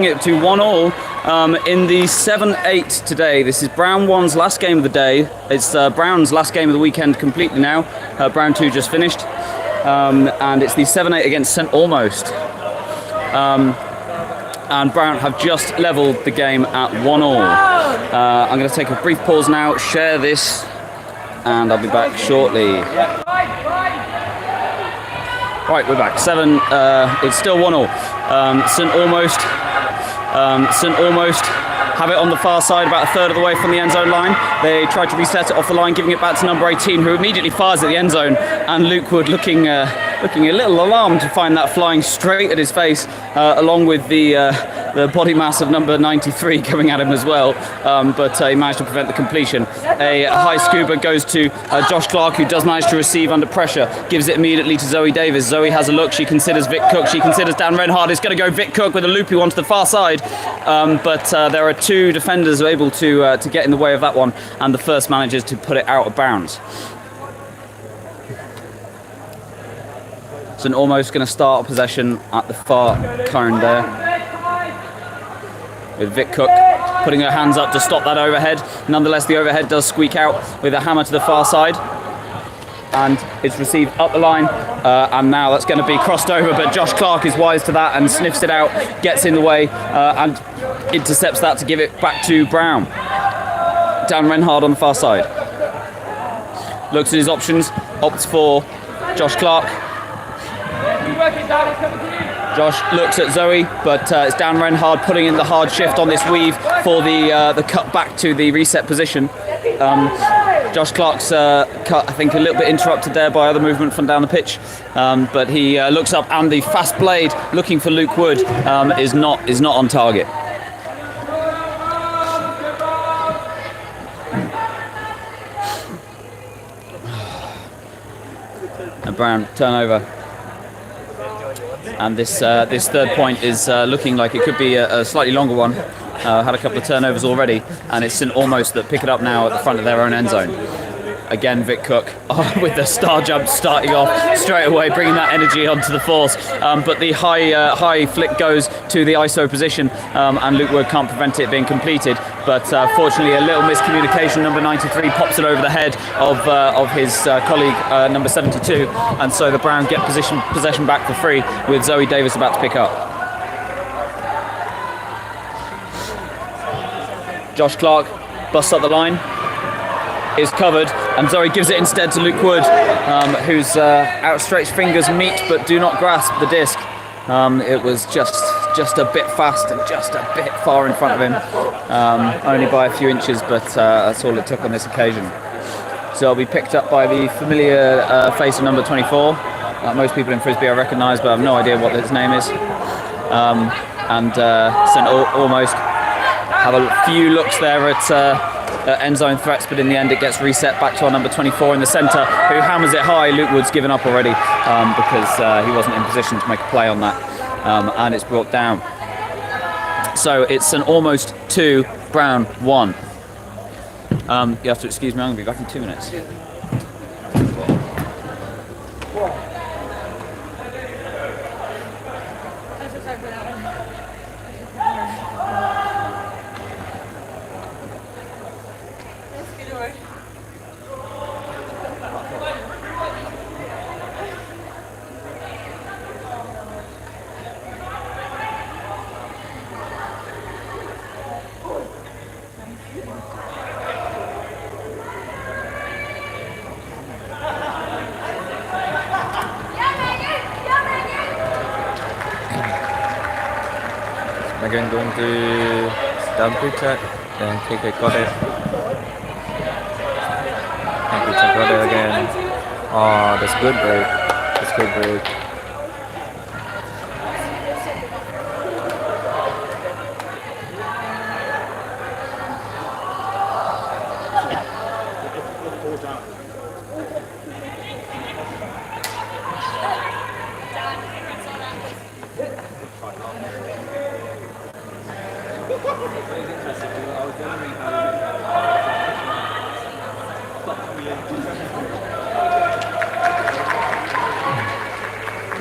it to 1-all in the 7-8 today. This is Brown 1's last game of the day. It's Brown's last game of the weekend completely now. Brown 2 just finished. And it's the 7-8 against St Almost. And Brown have just levelled the game at 1-all. I'm going to take a brief pause now, share this, and I'll be back shortly. Right, we're back. It's still 1-all. St Almost have it on the far side, about a third of the way from the end zone line. They tried to reset it off the line, giving it back to number 18, who immediately fires at the end zone. And Luke Wood looking a little alarmed to find that flying straight at his face, along with the body mass of number 93 coming at him as well. But he managed to prevent the completion. A high scuba goes to Josh Clark, who does manage to receive under pressure, gives it immediately to Zoe Davis. Zoe has a look, she considers Vic Cook, she considers Dan Renhard. It's going to go Vic Cook with a loopy one to the far side. But there are two defenders able to get in the way of that one, and the first manages to put it out of bounds. St Almost going to start possession at the far cone there, with Vic Cook putting her hands up to stop that overhead. Nonetheless, the overhead does squeak out with a hammer to the far side, and it's received up the line, and now that's going to be crossed over, but Josh Clark is wise to that and sniffs it out, gets in the way, and intercepts that to give it back to Brown. Dan Renhard on the far side. Looks at his options, opts for Josh Clark. Josh looks at Zoe, but it's Dan Renhard putting in the hard shift on this weave for the cut back to the reset position. Josh Clark's cut, I think, a little bit interrupted there by other movement from down the pitch, but he looks up, and the fast blade looking for Luke Wood is not on target. A Brown turnover. And this third point is looking like it could be a slightly longer one. Had a couple of turnovers already, and it's St Almost that pick it up now at the front of their own end zone. Again, Vic Cook with the star jump starting off straight away, bringing that energy onto the force. But the high flick goes to the ISO position, and Luke Wood can't prevent it being completed. But fortunately, a little miscommunication. Number 93 pops it over the head of his colleague, number 72, and so the Brown get possession back for free, with Zoe Davis about to pick up. Josh Clark busts up the line, is covered, and Zoe gives it instead to Luke Wood, whose outstretched fingers meet but do not grasp the disc. It was just a bit fast and just a bit far in front of him, only by a few inches, but that's all it took on this occasion. So it'll be picked up by the familiar face of number 24. Most people in Frisbee I recognise, but I have no idea what his name is. And St Almost have a few looks there at end zone threats, but in the end it gets reset back to our number 24 in the centre, who hammers it high. Luke Wood's given up already because he wasn't in position to make a play on that, and it's brought down. So it's an almost 2, Brown 1. You have to excuse me, I'm going to be back in 2 minutes. Again, going to dump it and take a got it. And we got it again. Oh, that's good break. That's good break.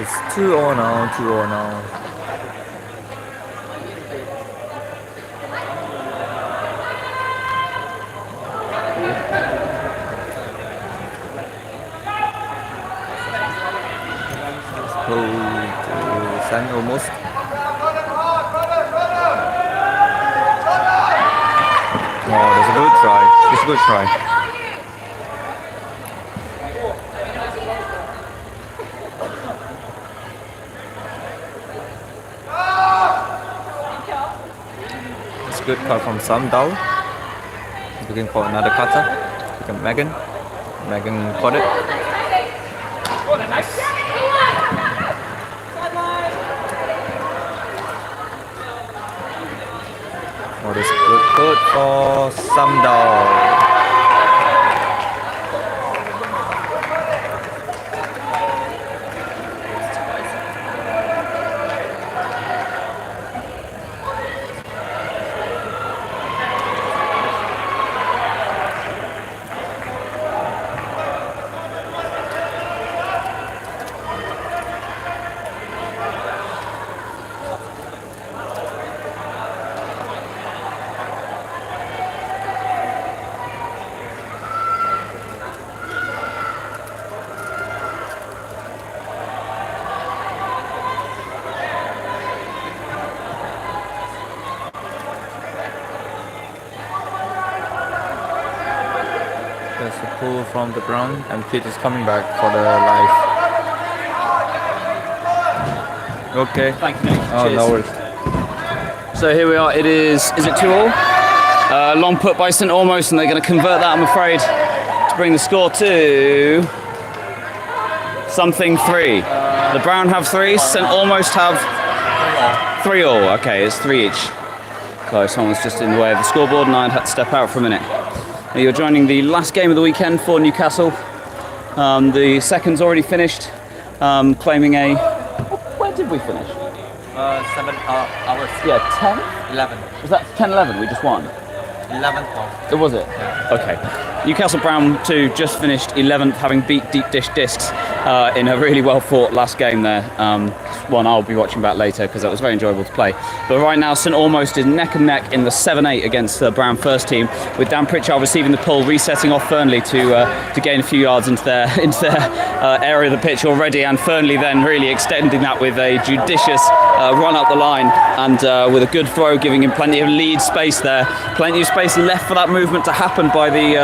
It's 2-0 now, 2-0 now. almost. Oh, that's a good try. It's a good try. It's a good cut from Sam Dao. Looking for another cutter. Look at Megan. Megan caught it. Oh, this good for Sam Dao. There's a pull from the ground, and Pete is coming back for the live. Okay. Thank you, mate. Oh, Cheers. no worries. So here we are. It is it 2-all? Long put by St Almost, and they're going to convert that, I'm afraid, to bring the score to something 3. The Brown have 3, St Almost have 3-all. Okay, it's 3 each. So someone's just in the way of the scoreboard, and I had to step out for a minute. You're joining the last game of the weekend for Newcastle. The second's already finished, claiming a... Where did we finish? 7 hours. Yeah, 10? 11. Was that 10-11? We just won. 11 It was it? Yeah. Okay. Newcastle Brown 2 just finished 11th, having beat Deep Dish Discs in a really well fought last game there. One I'll be watching back later because that was very enjoyable to play. But right now, St Almost is neck and neck in the 7-8 against the Brown first team, with Dan Pritchard receiving the pull, resetting off Fernley to gain a few yards into their area of the pitch already, and Fernley then really extending that with a judicious run up the line and with a good throw, giving him plenty of lead space there, plenty of space left for that movement to happen by the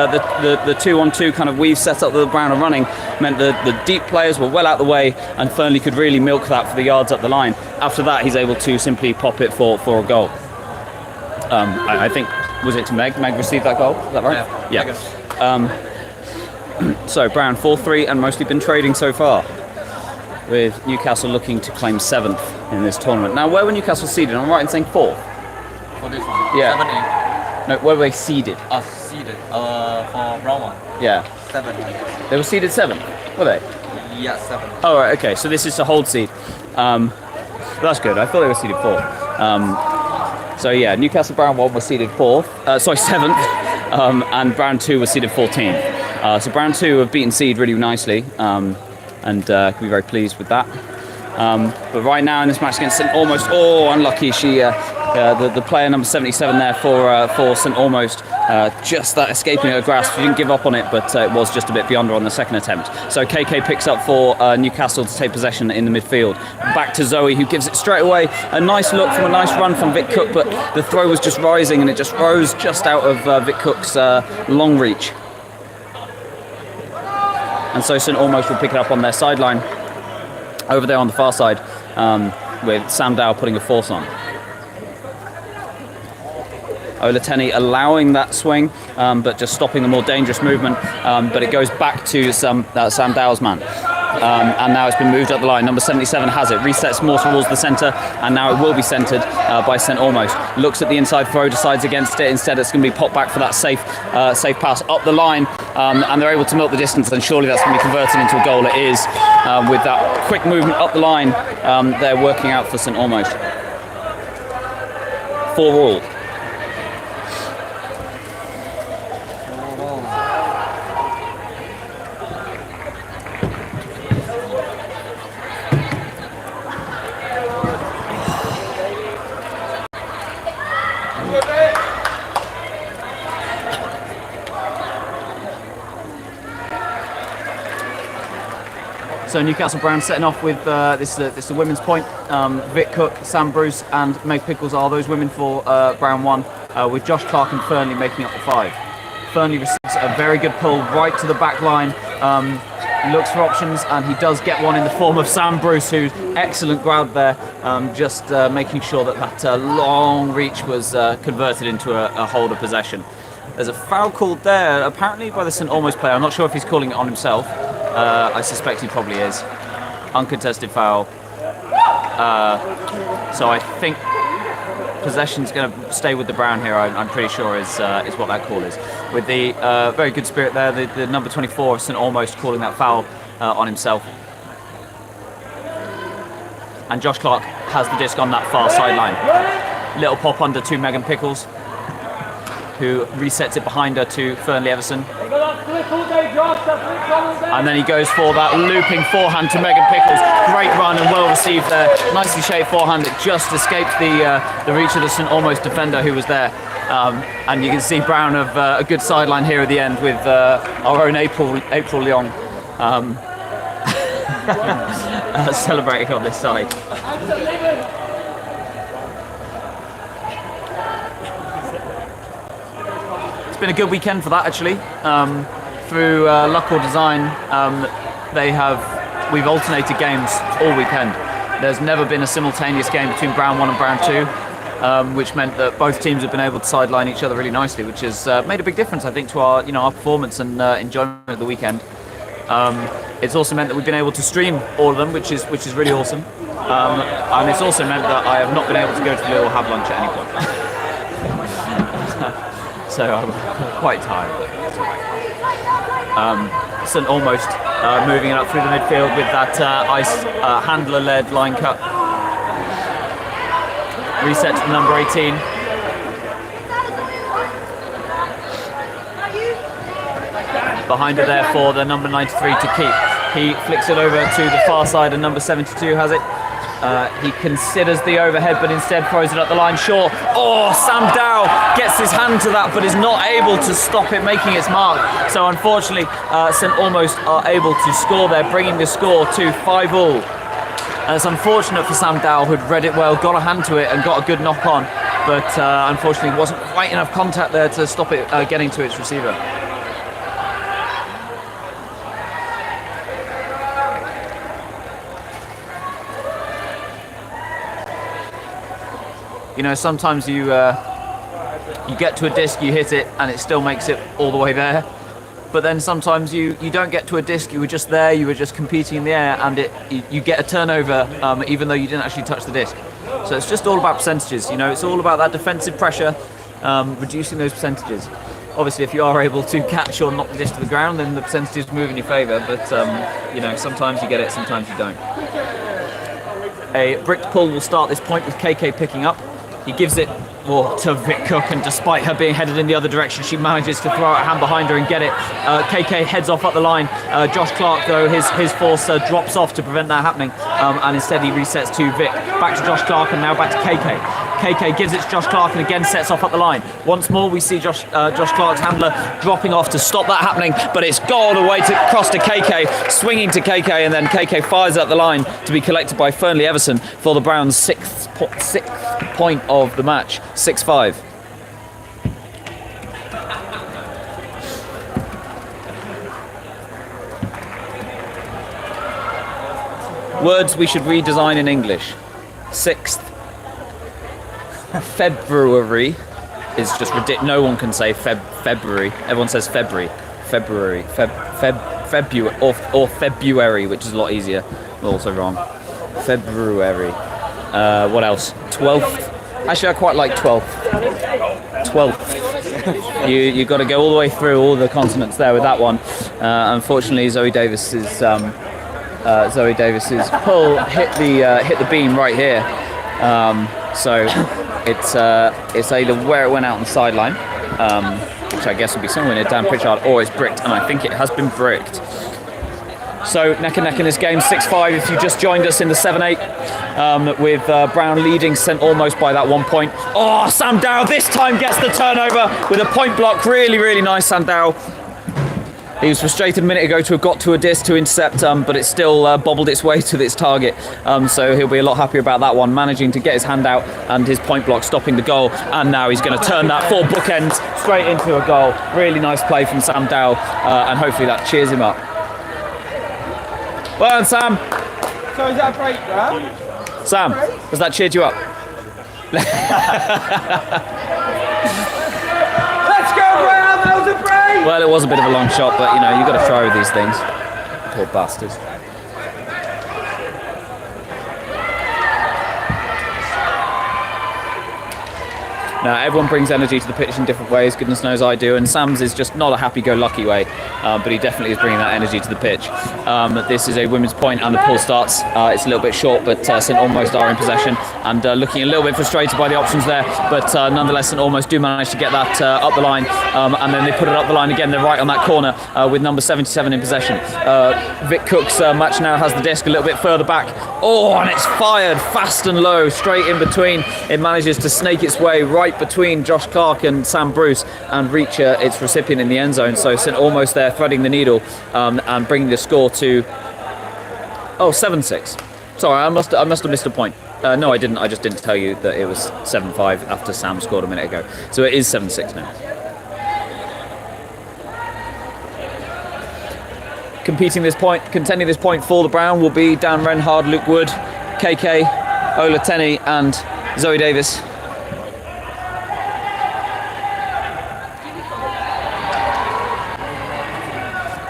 2-on-2 kind of weave setup that the Brown are running. Meant the deep players were well out the way, and Fernley could really milk that for the yards up the line. After that, he's able to simply pop it for a goal. I think, was it to Meg? Meg received that goal, is that right? Yeah. So Brown 4-3 and mostly been trading so far, with Newcastle looking to claim 7th in this tournament. Now, where were Newcastle seeded? I'm right in saying 4th? For this one? Yeah. 7-8. No, where were they seeded? Seeded. For round 1. Yeah. 7. They were seeded 7th, were they? Yeah, 7. Oh, right, okay, so this is to hold seed. That's good. I thought they were seeded 4th. So yeah, Newcastle Brown 1 was seeded 7th, and Brown 2 was seeded 14th. So Brown 2 have beaten seed really nicely, and can be very pleased with that. But right now in this match against St Almost, unlucky. The player number 77 there for St Almost, just that escaping her grasp. She didn't give up on it, but it was just a bit beyond her on the second attempt. So KK picks up for Newcastle to take possession in the midfield. Back to Zoe, who gives it straight away. A nice look from a nice run from Vic Cook, but the throw was just rising, and it just rose just out of Vic Cook's long reach. And so St Almost will pick it up on their sideline, over there on the far side, with Sam Dow putting a force on. Olateni allowing that swing, but just stopping the more dangerous movement. But it goes back to Sam Dow's man. And now it's been moved up the line. Number 77 has it, resets more towards the centre, and now it will be centred by St Almost. Looks at the inside throw, decides against it. Instead, it's going to be popped back for that safe pass up the line, and they're able to milk the distance, and surely that's going to be converted into a goal. It is, with that quick movement up the line. They're working out for St Almost. 4-all. So Newcastle Brown setting off with this is the women's point. Vic Cook, Sam Bruce, and Meg Pickles are those women for Brown 1, with Josh Clark and Fernley making up the 5. Fernley receives a very good pull right to the back line. Looks for options, and he does get one in the form of Sam Bruce, who's excellent grab there, just making sure that long reach was converted into a hold of possession. There's a foul called there, apparently by the St Almost player. I'm not sure if he's calling it on himself. I suspect he probably is. Uncontested foul. So I think possession's going to stay with the Brown here. I'm pretty sure is what that call is. With the very good spirit there, the number 24 of St Almost calling that foul on himself. And Josh Clark has the disc on that far sideline. Little pop under to Megan Pickles, who resets it behind her to Fernley Everson. And then he goes for that looping forehand to Megan Pickles. Great run and well received there. Nicely shaped forehand. It just escaped the reach of the St Almost defender who was there. And you can see Brown have a good sideline here at the end with our own April Leong celebrating on this side. It's been a good weekend for that, actually. Through luck or design, we've alternated games all weekend. There's never been a simultaneous game between Brown 1 and Brown 2, which meant that both teams have been able to sideline each other really nicely, which has made a big difference, I think, to our performance and enjoyment of the weekend. It's also meant that we've been able to stream all of them, which is really awesome. And it's also meant that I have not been able to go to the or have lunch at any point. So I'm quite tired. St Almost moving it up through the midfield with that ice handler-led line cut. Reset to the number 18. Behind her there for the number 93 to keep. He flicks it over to the far side and number 72 has it. He considers the overhead, but instead throws it up the line short. Oh, Sam Dow gets his hand to that, but is not able to stop it making its mark. So unfortunately, St Almost are able to score there, bringing the score to 5-all. And it's unfortunate for Sam Dow, who'd read it well, got a hand to it, and got a good knock on, but unfortunately wasn't quite enough contact there to stop it getting to its receiver. You know, sometimes you get to a disc, you hit it, and it still makes it all the way there. But then sometimes you don't get to a disc, you were just there, you were just competing in the air, and you get a turnover even though you didn't actually touch the disc. So it's just all about percentages, you know, it's all about that defensive pressure, reducing those percentages. Obviously, if you are able to catch or knock the disc to the ground, then the percentages move in your favour, but you know, sometimes you get it, sometimes you don't. A bricked pull will start this point with KK picking up. He gives it to Vic Cook, and despite her being headed in the other direction, she manages to throw out a hand behind her and get it. KK heads off up the line. Josh Clark, though, his force drops off to prevent that happening, and instead he resets to Vic. Back to Josh Clark, and now back to KK. KK gives it to Josh Clark and again sets off up the line. Once more we see Josh Clark's handler dropping off to stop that happening, but it's gone away across to KK, swinging to KK, and then KK fires up the line to be collected by Fernley Everson for the Browns' sixth point of the match, 6-5. Words we should redesign in English. 6th February is just ridiculous. No one can say February. Everyone says February, or February, which is a lot easier. Also wrong. February. What else? 12th. Actually, I quite like 12th. 12th. You got to go all the way through all the consonants there with that one. Unfortunately, Zoe Davis's pull hit the beam right here. So it's either where it went out on the sideline, which I guess would be somewhere near Dan Pritchard, or it's bricked, and I think it has been bricked. So neck and neck in this game, 6-5 if you just joined us in the 7-8, with Brown leading St Almost by that 1 point. Oh, Sam Dow this time gets the turnover with a point block. Really, really nice, Sam Dow. He was frustrated a minute ago to have got to a disc to intercept, but it still bobbled its way to its target. So he'll be a lot happier about that one, managing to get his hand out and his point block stopping the goal. And now he's going to turn that 4 bookends straight into a goal. Really nice play from Sam Dowell, and hopefully that cheers him up. Well done, Sam. So is that a break, Graham? Sam, has that cheered you up? Let's go, Graham! That was a break! Well, it was a bit of a long shot, but you know, you've got to try with these things. Poor bastards. Now, everyone brings energy to the pitch in different ways, goodness knows I do, and Sam's is just not a happy-go-lucky way, but he definitely is bringing that energy to the pitch. This is a women's point and the pull starts. It's a little bit short, but St Almost are in possession and looking a little bit frustrated by the options there, but nonetheless St Almost do manage to get that up the line, and then they put it up the line again. They're right on that corner with number 77 in possession. Vic Cook's match now has the disc a little bit further back. Oh, and it's fired fast and low, straight in between. It manages to snake its way right between Josh Clark and Sam Bruce and reach its recipient in the end zone. So St Almost there threading the needle and bringing the score to 7-6. Sorry, I must have missed a point. No, I didn't. I just didn't tell you that it was 7-5 after Sam scored a minute ago. So it is 7-6 now. Contending this point for the Brown will be Dan Renhard, Luke Wood, KK, Ola Tenney and Zoe Davis.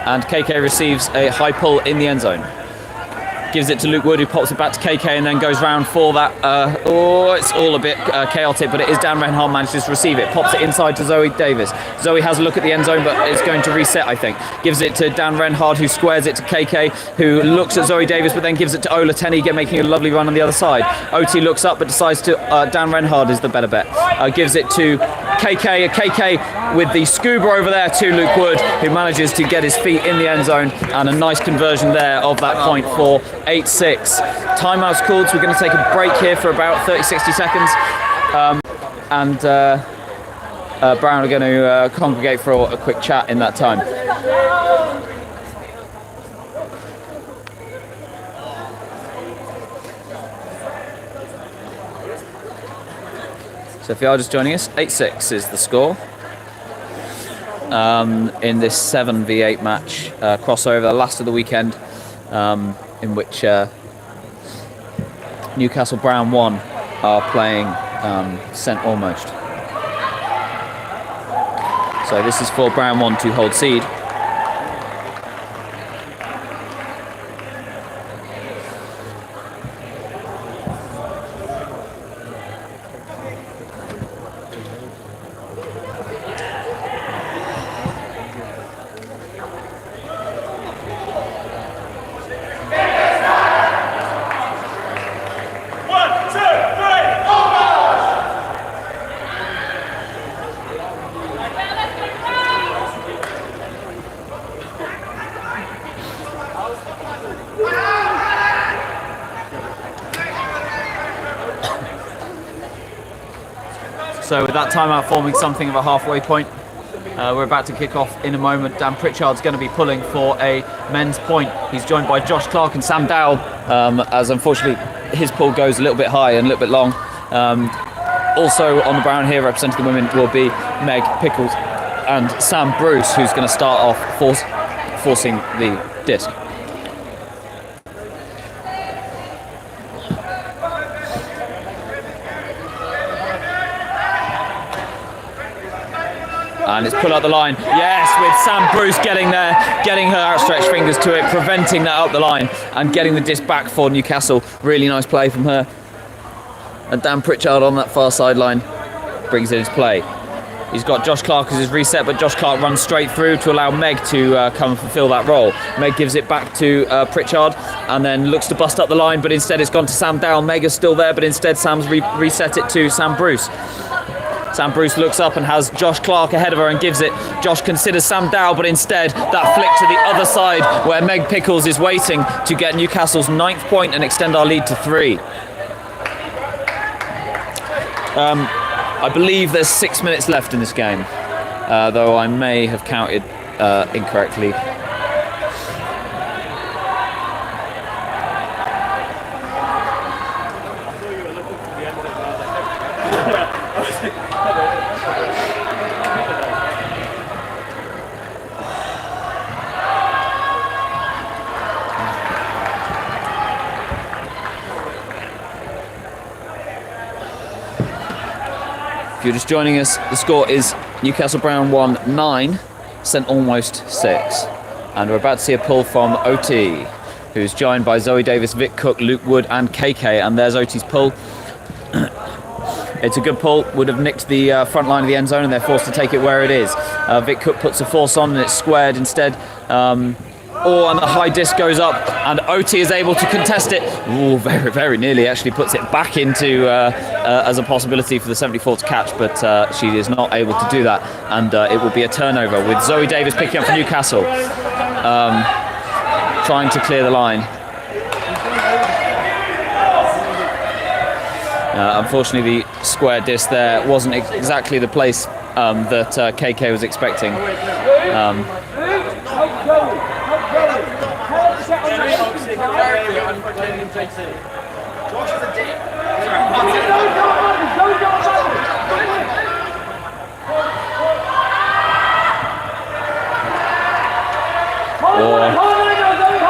And KK receives a high pull in the end zone. Gives it to Luke Wood, who pops it back to KK and then goes round for that. It's all a bit chaotic, but it is Dan Renhard manages to receive it. Pops it inside to Zoe Davis. Zoe has a look at the end zone, but it's going to reset, I think. Gives it to Dan Renhard, who squares it to KK, who looks at Zoe Davis, but then gives it to Ola Tenney, making a lovely run on the other side. OT looks up, but decides to... Dan Renhard is the better bet. Gives it to KK. KK with the scuba over there to Luke Wood, who manages to get his feet in the end zone, and a nice conversion there of that point for 8-6. Timeout's called, so we're going to take a break here for about 30-60 seconds, and Brown are going to congregate for a quick chat in that time. So if you are just joining us, 8-6 is the score in this 7v8 match crossover, the last of the weekend, in which Newcastle Brown 1 are playing St Almost. So this is for Brown 1 to hold seed. So with that timeout forming something of a halfway point, we're about to kick off in a moment. Dan Pritchard's going to be pulling for a men's point. He's joined by Josh Clark and Sam Dowell, as unfortunately his pull goes a little bit high and a little bit long. Also on the Brown here representing the women will be Meg Pickles and Sam Bruce, who's going to start off forcing the disc. And it's put up the line. Yes, with Sam Bruce getting there, getting her outstretched fingers to it, preventing that up the line and getting the disc back for Newcastle. Really nice play from her. And Dan Pritchard on that far sideline brings in his play. He's got Josh Clark as his reset, but Josh Clark runs straight through to allow Meg to come and fulfill that role. Meg gives it back to Pritchard and then looks to bust up the line, but instead it's gone to Sam Dowell. Meg is still there, but instead Sam's reset it to Sam Bruce. Sam Bruce looks up and has Josh Clark ahead of her and gives it. Josh considers Sam Dowell, but instead that flick to the other side where Meg Pickles is waiting to get Newcastle's 9th point and extend our lead to 3. I believe there's 6 minutes left in this game, though I may have counted incorrectly. If you're just joining us, the score is Newcastle Brown 1, 9, St Almost 6. And we're about to see a pull from OT, who's joined by Zoe Davis, Vic Cook, Luke Wood and KK. And there's OT's pull. It's a good pull, would have nicked the front line of the end zone, and they're forced to take it where it is. Vic Cook puts a force on and it's squared instead. And the high disc goes up, and OT is able to contest it. Ooh, very, very nearly actually puts it back into as a possibility for the 74 to catch, but she is not able to do that, and it will be a turnover with Zoe Davis picking up for Newcastle, trying to clear the line. Unfortunately, the square disc there wasn't exactly the place that KK was expecting.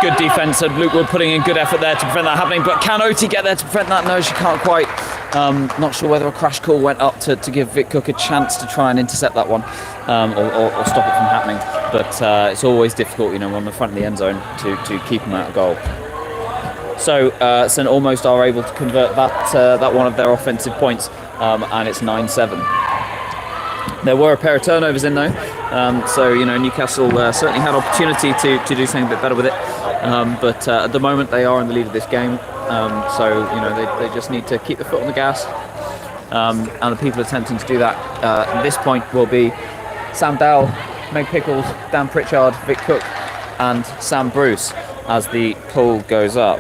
Good defence, and Luke Wood putting in good effort there to prevent that happening, but can OT get there to prevent that? No, she can't quite. Not sure whether a crash call went up to give Vic Cook a chance to try and intercept that one, or stop it from happening, but it's always difficult, on the front of the end zone to keep them out of goal. So St Almost are able to convert that one of their offensive points, and it's 9-7. There were a pair of turnovers in though, so Newcastle certainly had opportunity to do something a bit better with it, but at the moment they are in the lead of this game, so they just need to keep the foot on the gas, and the people attempting to do that at this point will be Sam Dowell, Meg Pickles, Dan Pritchard, Vic Cook and Sam Bruce as the pull goes up.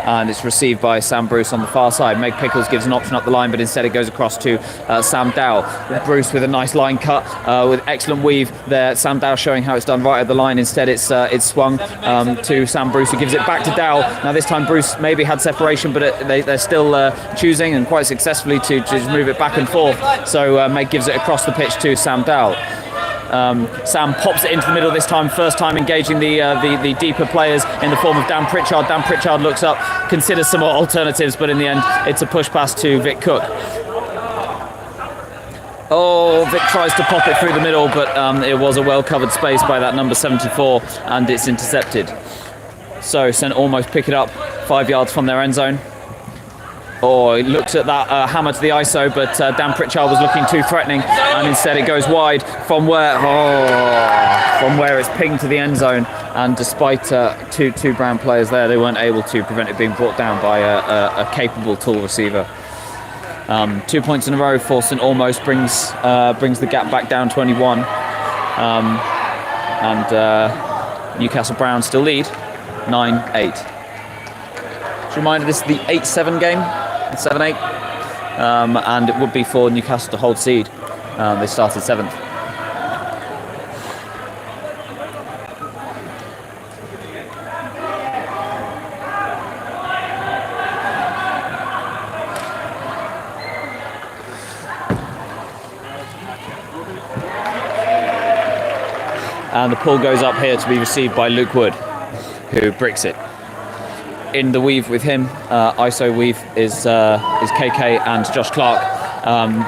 And it's received by Sam Bruce on the far side. Meg Pickles gives an option up the line, but instead it goes across to Sam Dowell. Bruce with a nice line cut, with excellent weave there. Sam Dowell showing how it's done right at the line. Instead it's swung to Sam Bruce, who gives it back to Dowell. Now this time Bruce maybe had separation, but they're still choosing, and quite successfully, to just move it back and forth. So Meg gives it across the pitch to Sam Dowell. Sam pops it into the middle this time, first time engaging the deeper players in the form of Dan Pritchard. Dan Pritchard looks up, considers some more alternatives, but in the end it's a push pass to Vic Cook. Vic tries to pop it through the middle, but it was a well covered space by that number 74, and it's intercepted. So St Almost pick it up 5 yards from their end zone. He looked at that hammer to the ISO, but Dan Pritchard was looking too threatening, and instead it goes wide from where it's pinged to the end zone. And despite two Brown players there, they weren't able to prevent it being brought down by a capable tall receiver. 2 points in a row for St Almost brings the gap back down 21, and Newcastle Brown still lead 9-8. Just a reminder, this is the 8-7 game, 7-8, and it would be for Newcastle to hold seed. They started 7th. And the pull goes up here to be received by Luke Wood, who bricks it. In the weave with him, ISO weave is KK and Josh Clark.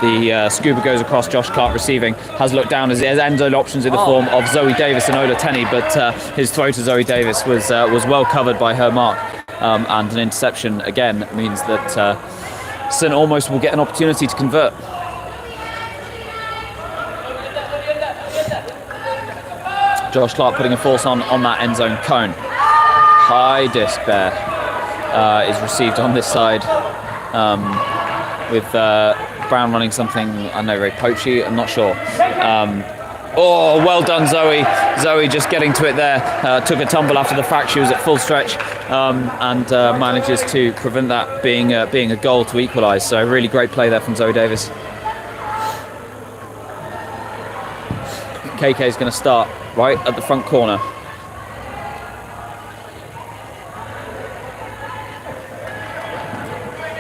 The scuba goes across, Josh Clark receiving, has looked down as end zone options in the form of Zoe Davis and Ola Tenney, but his throw to Zoe Davis was well covered by her mark, and an interception again means that St Almost will get an opportunity to convert. Josh Clark putting a force on that end zone cone. High disc there is received on this side, with Brown running something, I don't know, very poachy, I'm not sure. Well done, Zoe. Zoe just getting to it there. Took a tumble after the fact. She was at full stretch, and manages to prevent that being a goal to equalise. So really great play there from Zoe Davis. KK is going to start right at the front corner.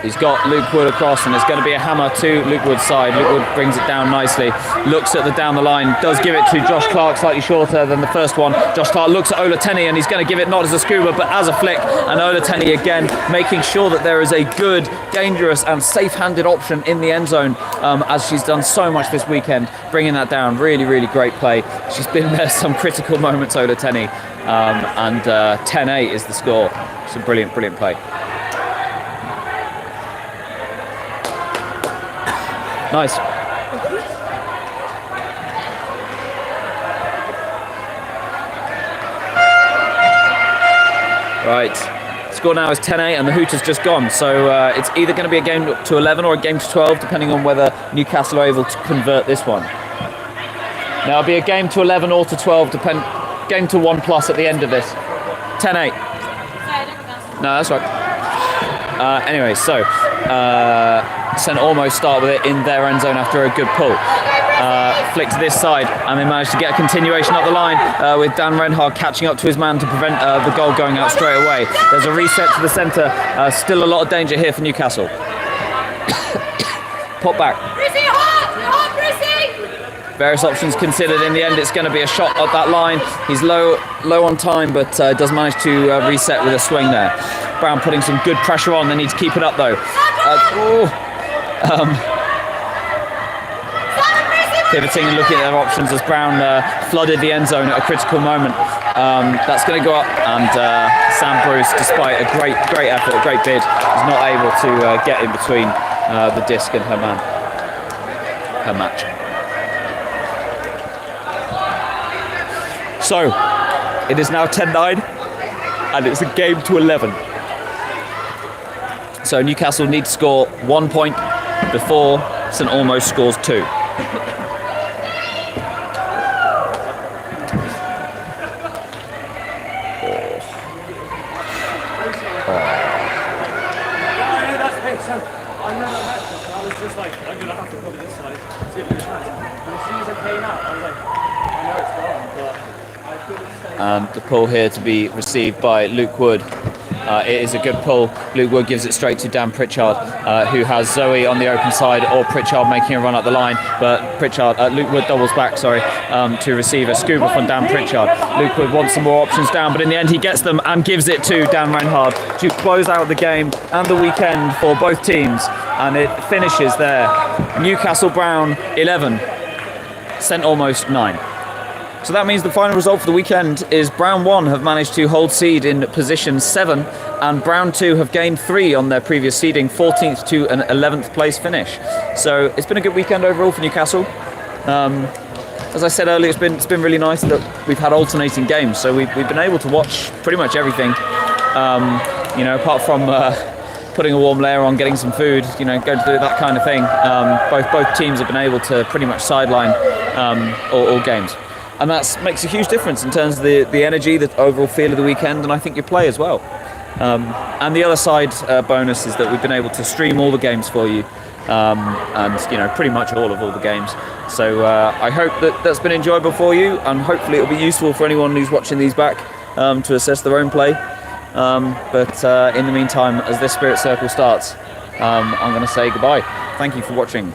He's got Luke Wood across, and it's going to be a hammer to Luke Wood's side. Luke Wood brings it down nicely, looks at the down the line, does give it to Josh Clark, slightly shorter than the first one. Josh Clark looks at Ola Tenney, and he's going to give it not as a scuba, but as a flick. And Ola Tenney again making sure that there is a good, dangerous, and safe-handed option in the end zone, as she's done so much this weekend, bringing that down. Really, really great play. She's been there some critical moments, Ola Tenney, and 10-8 is the score. It's a brilliant, brilliant play. Nice. Right. Score now is 10-8 and the hoot has just gone. So it's either going to be a game to 11 or a game to 12, depending on whether Newcastle are able to convert this one. Now it'll be a game to 11 or to 12, game to 1+ at the end of this. 10-8. No, that's right. Anyway, so St. Almost start with it in their end zone after a good pull. Flick to this side, and they managed to get a continuation up the line with Dan Renhard catching up to his man to prevent the goal going out straight away. There's a reset to the centre. Still a lot of danger here for Newcastle. Pop back. Various options considered. In the end, it's going to be a shot at that line. He's low on time, but does manage to reset with a swing there. Brown putting some good pressure on. They need to keep it up though. Pivoting and looking at their options as Brown flooded the end zone at a critical moment. That's going to go up, and Sam Bruce, despite a great effort, a great bid, is not able to get in between the disc and her match. So it is now 10-9, and it's a game to 11. So Newcastle need to score 1 point before St. Almost scores 2. And the pull here to be received by Luke Wood. It is a good pull. Luke Wood gives it straight to Dan Pritchard, who has Zoe on the open side, or Pritchard making a run up the line. But Luke Wood doubles back, to receive a scuba from Dan Pritchard. Luke Wood wants some more options down, but in the end he gets them and gives it to Dan Renhard to close out the game and the weekend for both teams. And it finishes there. Newcastle Brown 11, St. Almost 9. So that means the final result for the weekend is Brown 1 have managed to hold seed in position 7, and Brown 2 have gained 3 on their previous seeding, 14th to an 11th place finish. So it's been a good weekend overall for Newcastle. As I said earlier, it's been really nice that we've had alternating games, so we've been able to watch pretty much everything. Apart from putting a warm layer on, getting some food, going to do that kind of thing. Both teams have been able to pretty much sideline all games. And that makes a huge difference in terms of the energy, the overall feel of the weekend, and I think your play as well. And the other side bonus is that we've been able to stream all the games for you, and pretty much all the games. So I hope that's been enjoyable for you, and hopefully it'll be useful for anyone who's watching these back to assess their own play. But in the meantime, as this Spirit Circle starts, I'm going to say goodbye. Thank you for watching.